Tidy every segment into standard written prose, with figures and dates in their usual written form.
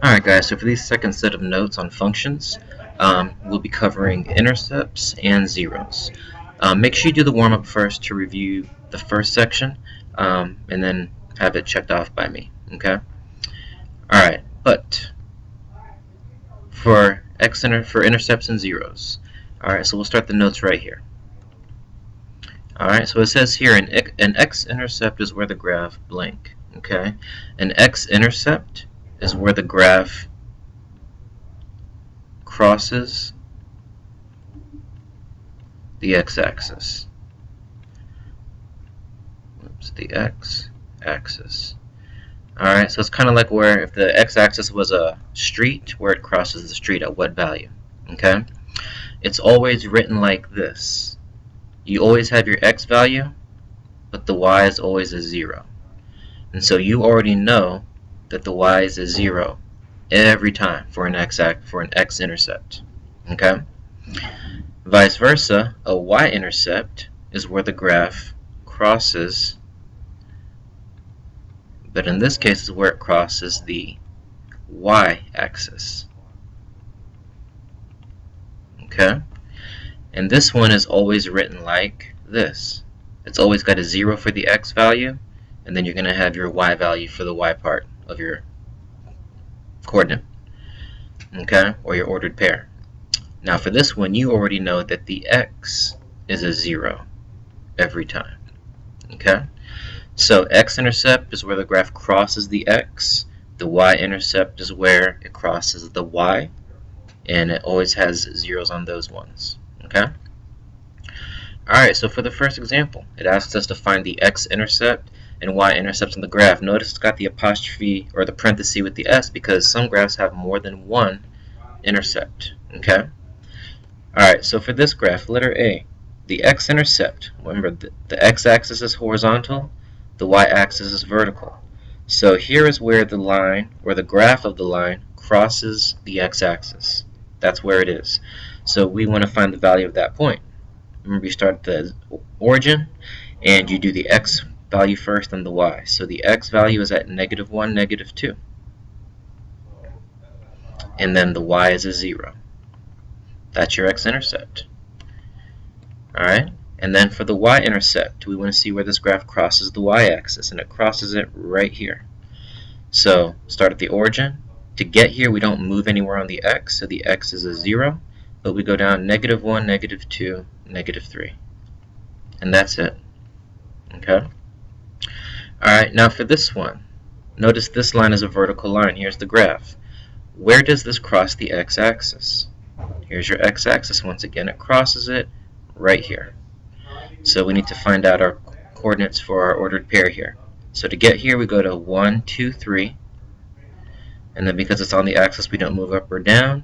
Alright guys, so for these second set of notes on functions, we'll be covering intercepts and zeros. Make sure you do the warm-up first to review the first section, and then have it checked off by me, okay? Alright, but for intercepts and zeros, alright, so we'll start the notes right here. Alright, so it says here an x-intercept is where the graph blank, okay? An x-intercept is where the graph crosses the x-axis. Oops, the x-axis. Alright, so it's kind of like where if the x-axis was a street, where it crosses the street at what value. Okay? It's always written like this. You always have your x value, but the y is always a 0. And so you already know that the y is a 0 every time for an x-intercept. Okay? Vice versa, a y-intercept is where the graph crosses, but in this case is where it crosses the y-axis. Okay? And this one is always written like this. It's always got a 0 for the x value, and then you're going to have your y value for the y part of your coordinate, okay, or your ordered pair. Now for this one, you already know that the x is a 0 every time, okay? So x-intercept is where the graph crosses the x, the y-intercept is where it crosses the y, and it always has zeros on those ones, okay? Alright, so for the first example, it asks us to find the x-intercept and y-intercepts on the graph. Notice it's got the apostrophe or the parenthesis with the s because some graphs have more than one intercept. Okay? Alright, so for this graph, letter A, the x-intercept, remember the x-axis is horizontal, the y-axis is vertical. So here is where the line, or the graph of the line, crosses the x-axis. That's where it is. So we want to find the value of that point. Remember, you start at the origin, and you do the x value first and the y. So the x value is at -1, -2. And then the y is a 0. That's your x-intercept. Alright? And then for the y-intercept, we want to see where this graph crosses the y-axis, and it crosses it right here. So start at the origin. To get here, we don't move anywhere on the x, so the x is a 0, but we go down -1, -2, -3. And that's it. Okay? Alright, now for this one, notice this line is a vertical line. Here's the graph. Where does this cross the x-axis? Here's your x-axis once again. It crosses it right here. So we need to find out our coordinates for our ordered pair here. So to get here, we go to 1, 2, 3. And then because it's on the axis, we don't move up or down.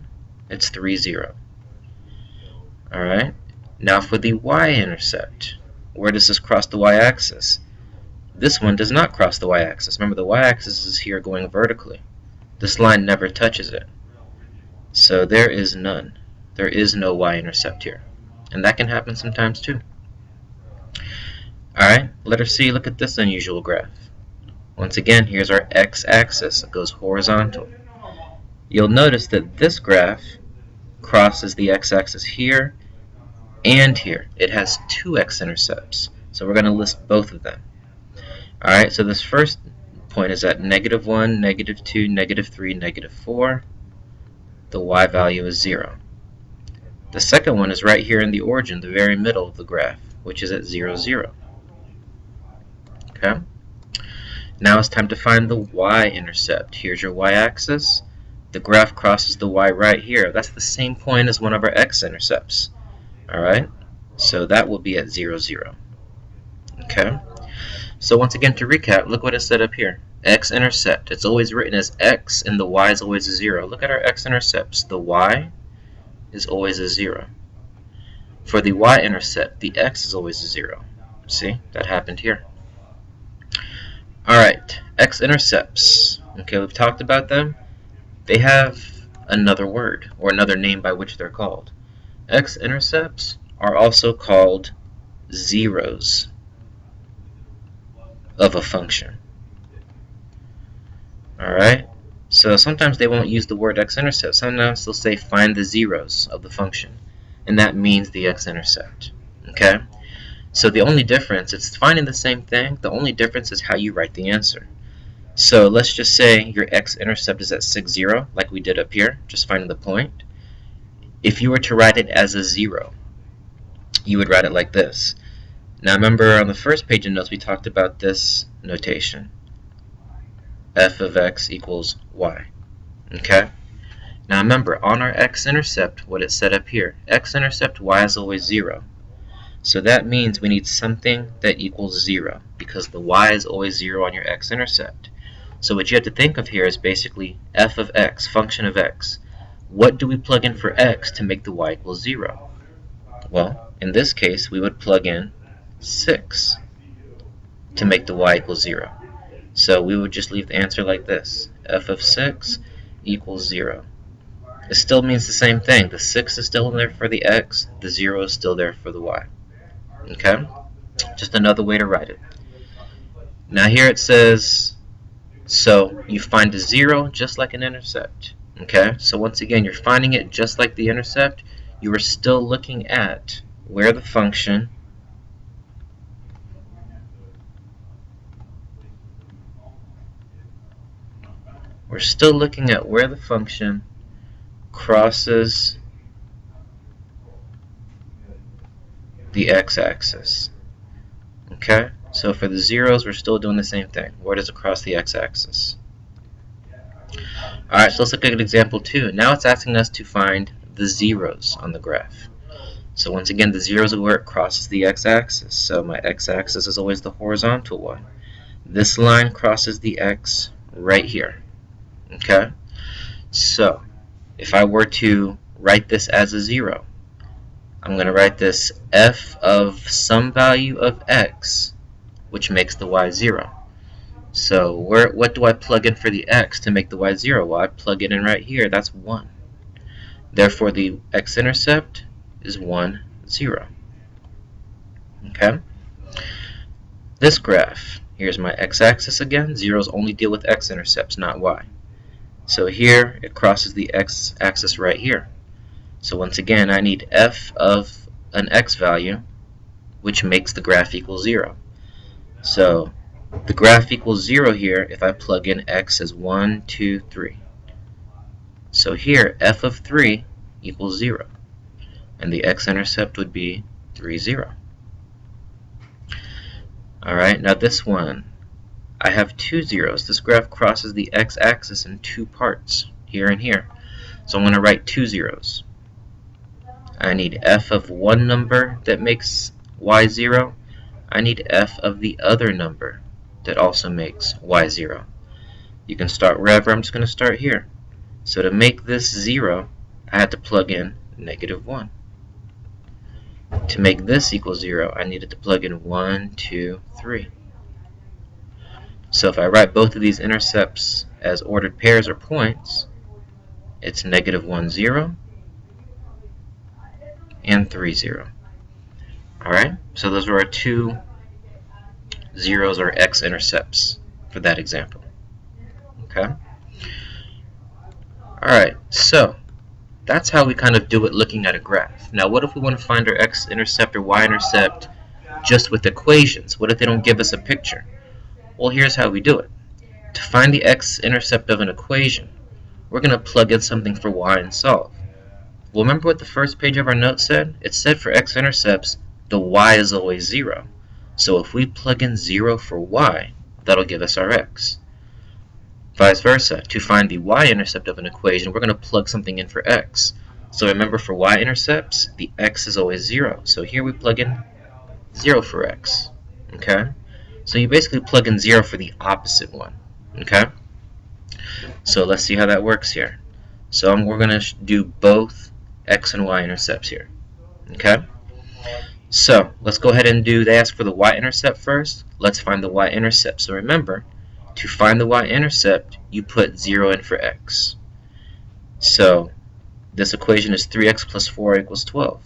It's 3, 0. Alright, now for the y-intercept, where does this cross the y-axis? This one does not cross the y-axis. Remember, the y-axis is here going vertically. This line never touches it. So there is none. There is no y-intercept here. And that can happen sometimes too. Alright, letter C, look at this unusual graph. Once again, here's our x-axis. It goes horizontal. You'll notice that this graph crosses the x-axis here and here. It has two x-intercepts. So we're going to list both of them. Alright, so this first point is at -1, -2, -3, -4. The y value is 0. The second one is right here in the origin, the very middle of the graph, which is at 0, 0. Okay? Now it's time to find the y-intercept. Here's your y-axis. The graph crosses the y right here. That's the same point as one of our x-intercepts. Alright? So that will be at 0, 0. Okay? So once again, to recap, look what it said up here. X-intercept. It's always written as x, and the y is always a 0. Look at our x-intercepts. The y is always a 0. For the y-intercept, the x is always a 0. See? That happened here. Alright, x-intercepts. Okay, we've talked about them. They have another word, or another name by which they're called. X-intercepts are also called zeros of a function. Alright, So sometimes they won't use the word x-intercept. Sometimes they'll say find the zeros of the function, and that means the x-intercept. Okay? So the only difference, it's finding the same thing, the only difference is how you write the answer. So let's just say your x-intercept is at 6, 0, like we did up here, just finding the point. If you were to write it as a 0, you would write it like this. Now remember on the first page of notes we talked about this notation. F of x equals y. Okay? Now remember, on our x-intercept, what it said up here, x-intercept y is always 0. So that means we need something that equals 0, because the y is always 0 on your x-intercept. So what you have to think of here is basically f of x, function of x. What do we plug in for x to make the y equal 0? Well, in this case, we would plug in 6 to make the y equal 0. So we would just leave the answer like this. F of 6 equals 0. It still means the same thing. The 6 is still there for the x, the 0 is still there for the y. Okay? Just another way to write it. Now here it says, so you find a 0 just like an intercept. Okay? So once again, you're finding it just like the intercept. You are still looking at where the function crosses the x-axis. Okay? So for the zeros, we're still doing the same thing. Where does it cross the x-axis? Alright, so let's look at example 2. Now it's asking us to find the zeros on the graph. So once again, the zeros are where it crosses the x-axis. So my x-axis is always the horizontal one. This line crosses the x right here. Okay? So if I were to write this as a 0, I'm going to write this f of some value of x, which makes the y 0. So what do I plug in for the x to make the y 0? Well, I plug it in right here. That's 1. Therefore, the x-intercept is 1, 0. Okay? This graph, here's my x-axis again. Zeros only deal with x-intercepts, not y. So here, it crosses the x-axis right here. So once again, I need f of an x value, which makes the graph equal 0. So the graph equals 0 here if I plug in x as 1, 2, 3. So here, f of 3 equals 0. And the x-intercept would be 3, 0. Alright, now this one, I have 2 zeros. This graph crosses the x-axis in 2 parts, here and here. So I'm going to write 2 zeros. I need f of one number that makes y 0. I need f of the other number that also makes y 0. You can start wherever. I'm just going to start here. So to make this 0, I had to plug in -1. To make this equal 0, I needed to plug in 1, 2, 3. So if I write both of these intercepts as ordered pairs or points, it's -1, 0, and 3, 0. Alright, so those are our 2 zeros or x-intercepts for that example. Okay? Alright, so that's how we kind of do it looking at a graph. Now what if we want to find our x-intercept or y-intercept just with equations? What if they don't give us a picture? Well, here's how we do it. To find the x-intercept of an equation, we're going to plug in something for y and solve. Well, remember what the first page of our note said? It said for x-intercepts, the y is always 0. So if we plug in 0 for y, that'll give us our x. Vice versa, to find the y-intercept of an equation, we're going to plug something in for x. So remember, for y-intercepts, the x is always 0. So here we plug in 0 for x. Okay? So you basically plug in 0 for the opposite one. Okay? So let's see how that works here. So we're going to do both x and y-intercepts here. Okay? So let's go ahead and they ask for the y-intercept first. Let's find the y-intercept. So remember, to find the y-intercept, you put 0 in for x. So this equation is 3x plus 4 equals 12.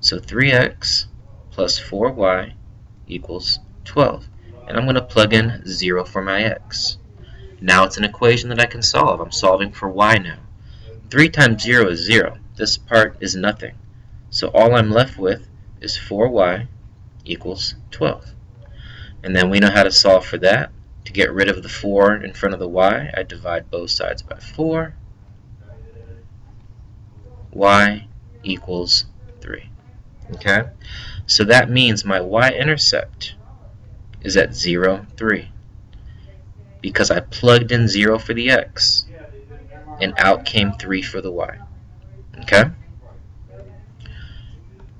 So 3x plus 4y equals 12. And I'm going to plug in 0 for my x. Now it's an equation that I can solve. I'm solving for y now. 3 times 0 is 0. This part is nothing. So all I'm left with is 4y equals 12. And then we know how to solve for that. To get rid of the 4 in front of the y, I divide both sides by 4. Y equals 3. Okay? So that means my y-intercept is at 0, 3. Because I plugged in 0 for the x, and out came 3 for the y. Okay?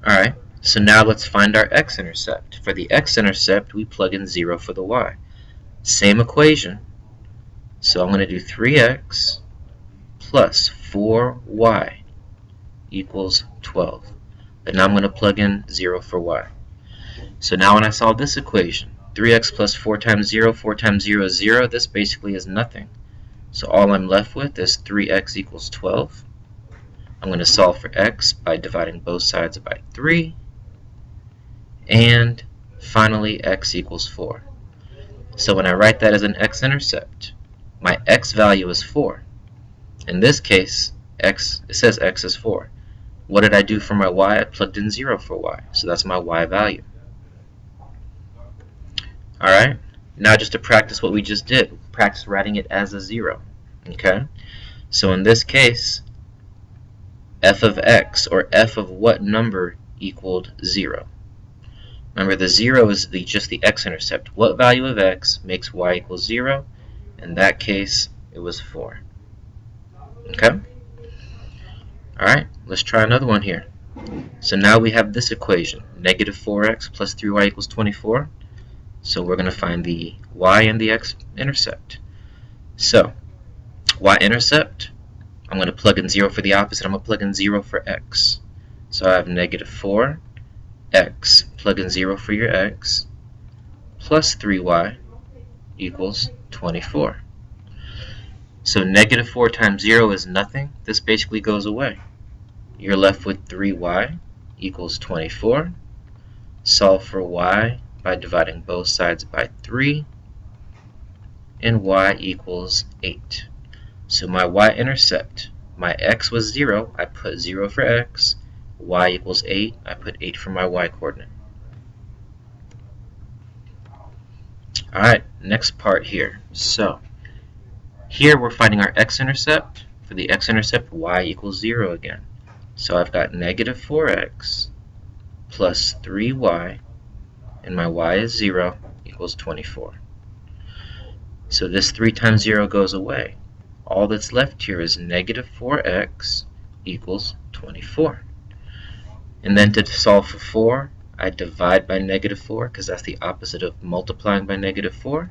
Alright, so now let's find our x-intercept. For the x-intercept, we plug in 0 for the y. Same equation. So I'm going to do 3x plus 4y equals 12. And now I'm going to plug in 0 for y. So now when I solve this equation, 3x plus 4 times 0 is 0. This basically is nothing. So all I'm left with is 3x equals 12. I'm going to solve for x by dividing both sides by 3. And finally, x equals 4. So when I write that as an x-intercept, my x value is 4. In this case, it says x is 4. What did I do for my y? I plugged in 0 for y. So that's my y value. Alright, now just to practice what we just did, practice writing it as a 0. Okay, so in this case, f of x, or f of what number, equaled 0. Remember, the 0 is just the x-intercept. What value of x makes y equal 0? In that case, it was 4. Okay? Alright, let's try another one here. So now we have this equation, negative 4x plus 3y equals 24. So we're going to find the y and the x-intercept. So, y-intercept, I'm going to plug in 0 for the opposite. I'm going to plug in 0 for x. So I have negative 4x, plug in 0 for your x, plus 3y equals 24. So negative 4 times 0 is nothing. This basically goes away. You're left with 3y equals 24. Solve for y by dividing both sides by 3, and y equals 8. So my y-intercept, my x was 0, I put 0 for x, y equals 8, I put 8 for my y-coordinate. Alright, next part here. So, here we're finding our x-intercept. For the x-intercept, y equals 0 again. So I've got negative 4x plus 3y, and my y is 0, equals 24. So this 3 times 0 goes away. All that's left here is negative 4x equals 24. And then to solve for 4, I divide by negative 4, because that's the opposite of multiplying by negative 4.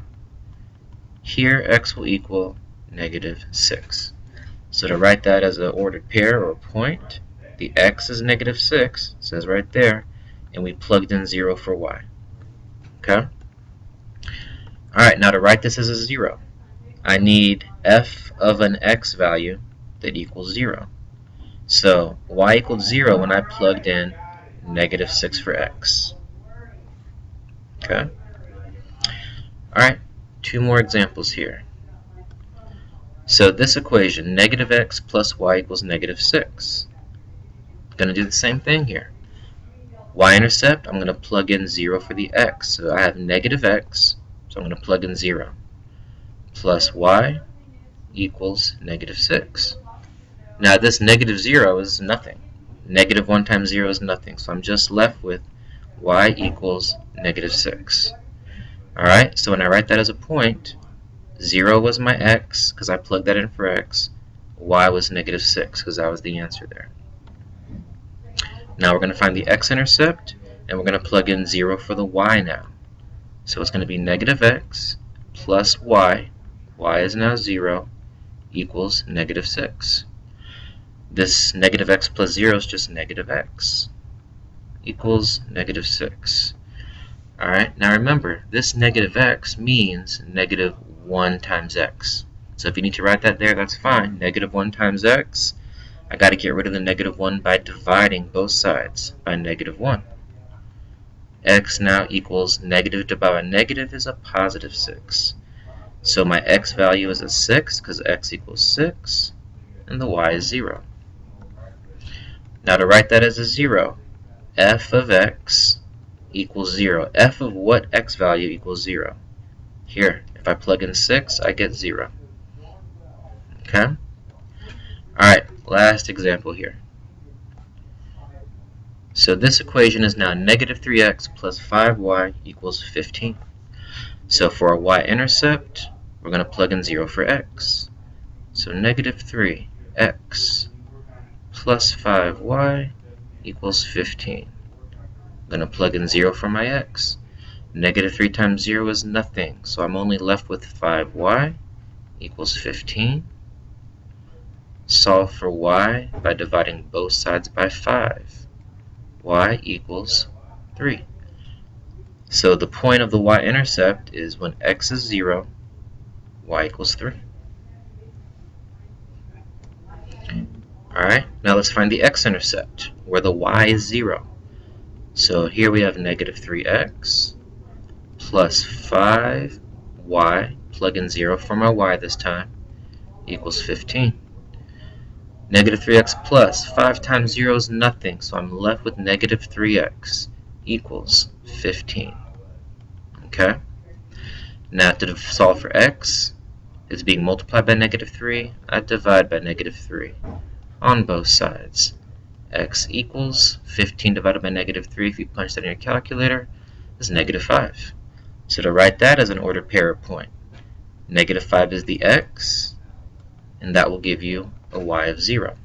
Here, x will equal negative 6. So to write that as an ordered pair or point, the x is negative 6, it says right there, and we plugged in 0 for y. Okay? Alright, now to write this as a 0, I need f of an x value that equals 0. So y equals 0 when I plugged in negative 6 for x. Okay? Alright, 2 more examples here. So this equation, negative x plus y equals negative 6. I'm going to do the same thing here. Y-intercept, I'm going to plug in 0 for the x. So I have negative x, so I'm going to plug in 0. Plus y equals negative 6. Now this negative 0 is nothing. Negative 1 times 0 is nothing. So I'm just left with y equals negative 6. Alright, so when I write that as a point, 0 was my x, because I plugged that in for x. Y was negative 6, because that was the answer there. Now we're going to find the x-intercept, and we're going to plug in 0 for the y now. So it's going to be negative x plus y is now 0, equals negative 6. This negative x plus 0 is just negative x, equals negative 6. Alright, now remember, this negative x means negative 1 times x. So if you need to write that there, that's fine. Negative 1 times x, I got to get rid of the negative 1 by dividing both sides by negative 1. X now equals negative divided by negative is a positive 6. So my x value is a 6 because x equals 6, and the y is 0. Now to write that as a 0, f of x equals 0. F of what x value equals 0? Here, if I plug in 6, I get 0. Okay? Alright, last example here. So this equation is now negative 3x plus 5y equals 15. So for our y-intercept, we're going to plug in 0 for x. So negative 3x plus 5y equals 15. I'm going to plug in 0 for my x. Negative 3 times 0 is nothing, so I'm only left with 5y equals 15. Solve for y by dividing both sides by 5. Y equals 3. So the point of the y-intercept is when x is 0, y equals 3. Alright, now let's find the x-intercept, where the y is 0. So here we have negative 3x plus 5y, plug in 0 for my y this time, equals 15. Negative 3x plus 5 times 0 is nothing, so I'm left with negative 3x equals 15. Okay? Now to solve for x, it's being multiplied by negative 3. I divide by negative 3 on both sides. X equals 15 divided by negative 3, if you punch that in your calculator, is negative 5. So to write that as an ordered pair of point, negative 5 is the x, and that will give you a y of 0.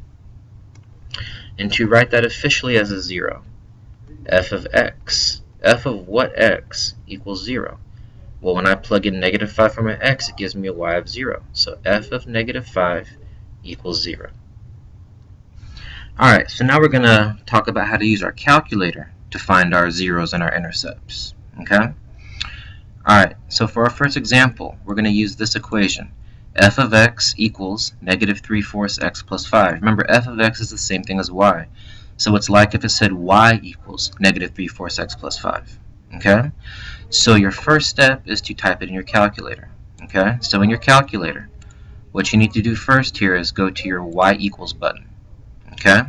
And to write that officially as a 0, f of x, f of what x equals 0? Well, when I plug in negative 5 for my x, it gives me a y of 0. So f of negative 5 equals 0. Alright, so now we're going to talk about how to use our calculator to find our zeros and our intercepts. Okay? Alright, so for our first example, we're going to use this equation. F of x equals negative 3/4 x plus 5. Remember, f of x is the same thing as y. So it's like if it said y equals negative 3/4 x plus 5. Okay? So your first step is to type it in your calculator. Okay? So in your calculator, what you need to do first here is go to your y equals button. Okay?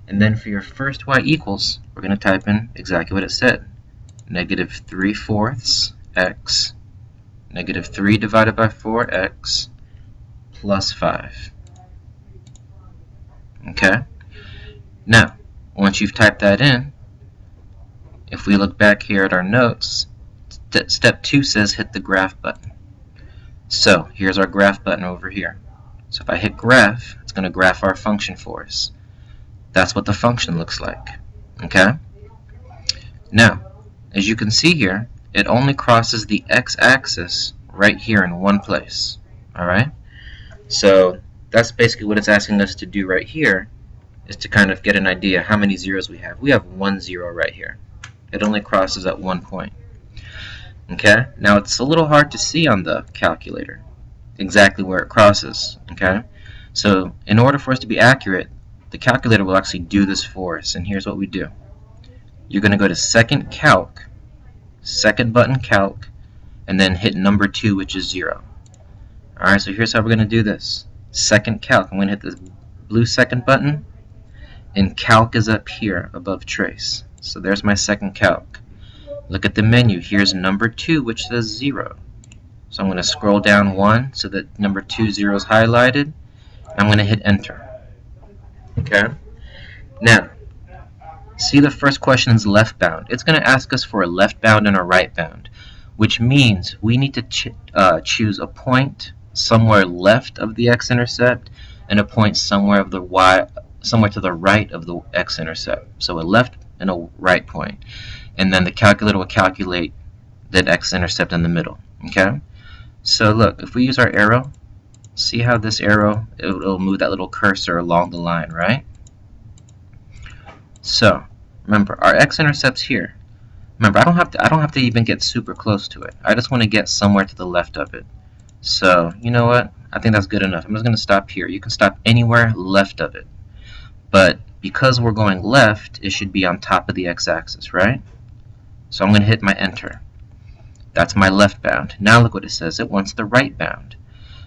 And then for your first y equals, we're going to type in exactly what it said. Negative 3/4 x, negative 3 divided by 4x, plus 5. Okay? Now, once you've typed that in, if we look back here at our notes, step 2 says hit the graph button. So, here's our graph button over here. So if I hit graph, it's going to graph our function for us. That's what the function looks like. Okay? Now, as you can see here, it only crosses the x-axis right here in one place. Alright? So that's basically what it's asking us to do right here, is to kind of get an idea how many zeros we have. We have 1 0 right here. It only crosses at one point. Okay? Now it's a little hard to see on the calculator exactly where it crosses. Okay? So in order for us to be accurate, the calculator will actually do this for us, and here's what we do. You're going to go to second calc, second button calc, and then hit number 2, which is 0. Alright, so here's how we're going to do this. Second calc, I'm going to hit the blue second button, and calc is up here above trace. So there's my second calc. Look at the menu. Here's number 2, which says 0. So I'm going to scroll down 1 so that number 2 0 is highlighted. I'm going to hit enter. Okay? Now, see the first question is left bound. It's going to ask us for a left bound and a right bound, which means we need to choose a point somewhere left of the x-intercept and a point somewhere of the somewhere to the right of the x-intercept. So a left and a right point. And then the calculator will calculate that x-intercept in the middle. Okay? So look, if we use our arrow, see how this arrow, it'll move that little cursor along the line, right? So, remember, our x-intercept's here. Remember, I don't have to even get super close to it. I just want to get somewhere to the left of it. So, you know what? I think that's good enough. I'm just going to stop here. You can stop anywhere left of it. But because we're going left, it should be on top of the x-axis, right? So I'm going to hit my enter. That's my left bound. Now look what it says. It wants the right bound.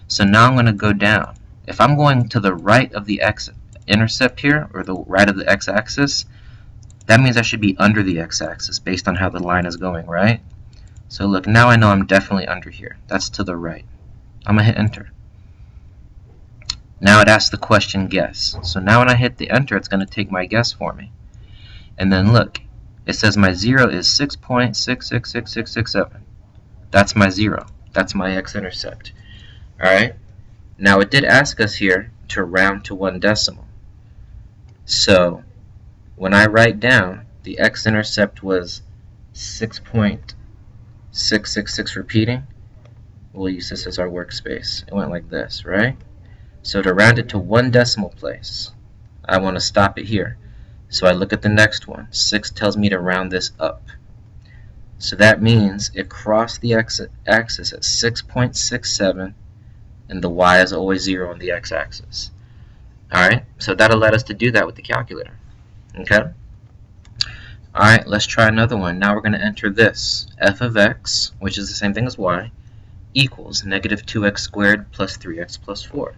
So now I'm going to go down. If I'm going to the right of the x-intercept here, or the right of the x-axis, that means I should be under the x-axis based on how the line is going, right? So look, now I know I'm definitely under here. That's to the right. I'm going to hit enter. Now it asks the question guess. So now when I hit the enter, it's going to take my guess for me. And then look, it says my 0 is 6.666667. That's my 0. That's my x-intercept. Alright? Now it did ask us here to round to 1 decimal. So when I write down the x-intercept was 6.666 repeating, we'll use this as our workspace. It went like this, right? So to round it to 1 decimal place, I want to stop it here. So I look at the next one. 6 tells me to round this up. So that means it crossed the x-axis at 6.67, and the y is always 0 on the x-axis. Alright, so that'll let us to do that with the calculator. Okay? Alright, let's try another one. Now we're going to enter this. F of x, which is the same thing as y, equals negative 2x squared plus 3x plus 4.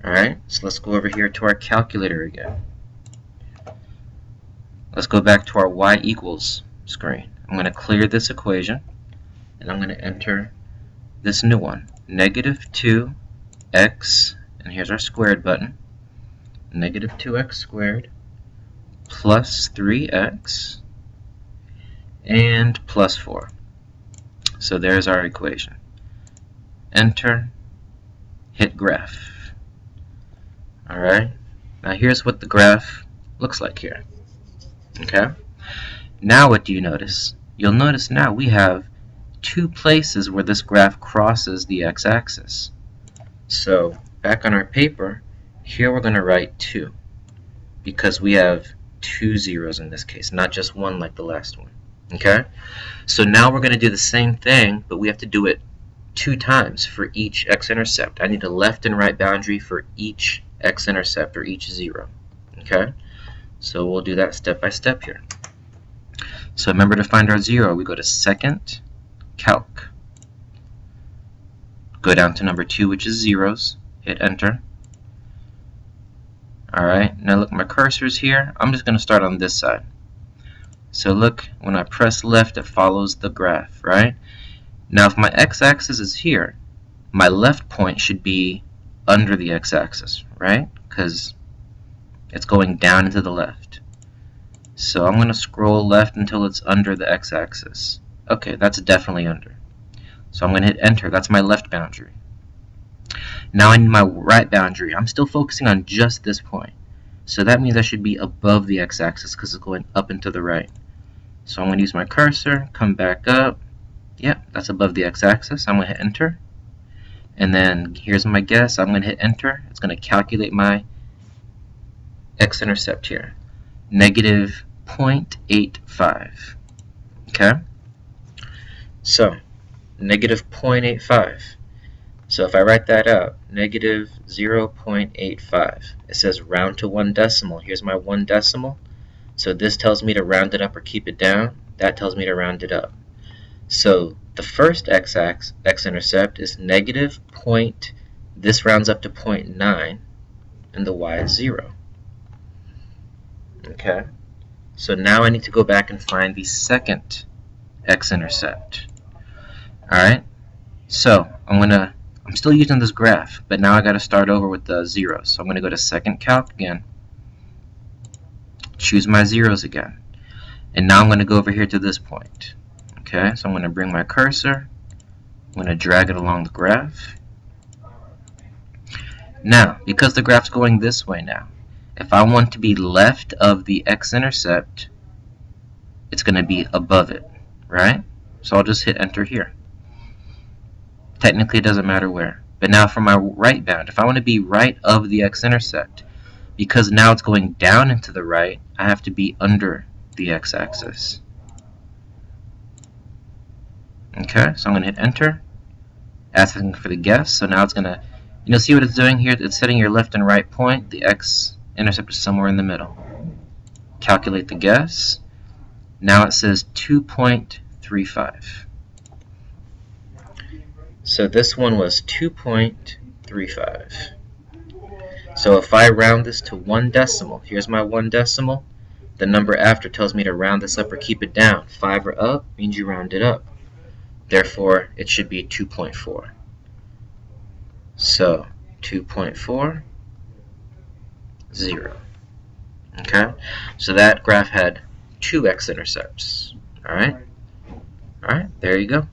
Alright, so let's go over here to our calculator again. Let's go back to our y equals screen. I'm going to clear this equation, and I'm going to enter this new one. Negative 2x, and here's our squared button, negative 2x squared plus 3x and plus 4. So there's our equation. Enter, hit graph. Alright, now here's what the graph looks like here. Okay, now what do you notice? You'll notice now we have 2 places where this graph crosses the x-axis. So back on our paper, here we're going to write 2, because we have 2 zeros in this case, not just 1 like the last one. Okay, so now we're going to do the same thing, but we have to do it 2 times for each x-intercept. I need a left and right boundary for each x-intercept, or each 0. Okay, so we'll do that step by step here. So remember, to find our 0, we go to second, calc, go down to number 2, which is zeros, hit enter. Alright, now look, my cursor's here. I'm just going to start on this side. So look, when I press left, it follows the graph, right? Now if my x-axis is here, my left point should be under the x-axis, right? Because it's going down into the left. So I'm going to scroll left until it's under the x-axis. Okay, that's definitely under. So I'm going to hit enter. That's my left boundary. Now I need my right boundary. I'm still focusing on just this point. So that means I should be above the x-axis because it's going up and to the right. So I'm going to use my cursor, come back up. Yep, that's above the x-axis. I'm going to hit enter. And then here's my guess. I'm going to hit enter. It's going to calculate my x-intercept here. Negative 0.85. Okay? So, negative 0.85. So if I write that out, negative 0.85. It says round to 1 decimal. Here's my 1 decimal. So this tells me to round it up or keep it down. That tells me to round it up. So the first x-intercept is negative point. This rounds up to 0.9, and the y is 0. Okay. So now I need to go back and find the second x-intercept. Alright, so I'm still using this graph, but now I got to start over with the zeros. So I'm going to go to second calc again, choose my zeros again, and now I'm going to go over here to this point. Okay, so I'm going to bring my cursor, I'm going to drag it along the graph. Now, because the graph's going this way now, if I want to be left of the x-intercept, it's going to be above it, right? So I'll just hit enter here. Technically, it doesn't matter where. But now for my right bound, if I want to be right of the x-intercept, because now it's going down into the right, I have to be under the x-axis. Okay, so I'm going to hit enter, asking for the guess. So now it's going to, you'll see what it's doing here. It's setting your left and right point. The x-intercept is somewhere in the middle. Calculate the guess. Now it says 2.35. So this one was 2.35. So if I round this to 1 decimal, here's my 1 decimal. The number after tells me to round this up or keep it down. 5 or up means you round it up. Therefore, it should be 2.4. So 2.4, 0. Okay? So that graph had 2 x-intercepts. Alright? Alright, there you go.